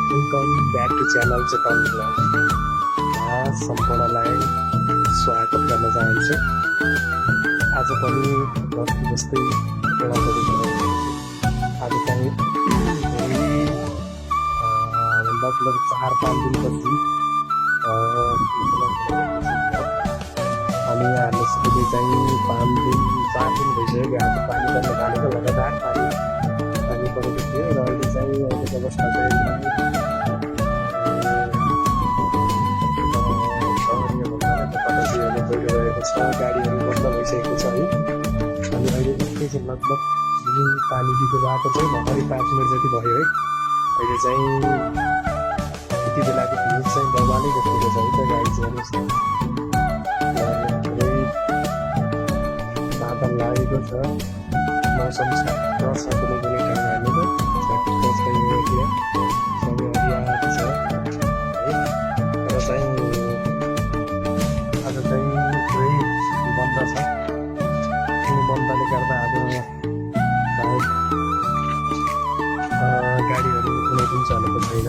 Welcome back to channel Chetan blog सम्पूर्णलाई स्वागत गर्न चाहन्छु। आज पनि बस्ती जस्तै आज चाहिँ लगभग 4-5 दिनपछि अनि यहाँहरूले सिधै चाहिँ 5 दिन 4 दिन भइसक्यो। आज पानी पर्ने थालेको, लगातार पानी परेको थियो र अहिले चाहिँ अहिलेको अवस्था चाहिँ गइरहेको छ, गाडीहरू बन्द भइसकेको छ है। अनि अहिले एकैछिन लगभग पानी दिएको बाटो चाहिँ भर्खरै 5 मिनट जति भयो है। अहिले चाहिँ यति बेलाको भिड चाहिँ बबालै देखिएको छ है त गाडी चाहिँ हेर्नुहोस् न। बादल लागेको छ, मौसम शान्त छ, कुनै कुनै ठाउँ हामीलाई सबै हरियाली छ है। तर चाहिँ आज चाहिँ पुरै बन्द छ। अनि बन्दले गर्दा आज सायद गाडीहरू कुनै पनि चलेको छैन,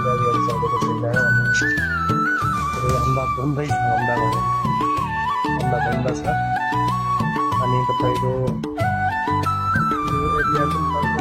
गाडीहरू चलेको छैन। अनि पुरै हन्दा बन्दै छ, हन्दा बन्द छ। अनि तपाईँको यो एरिया पनि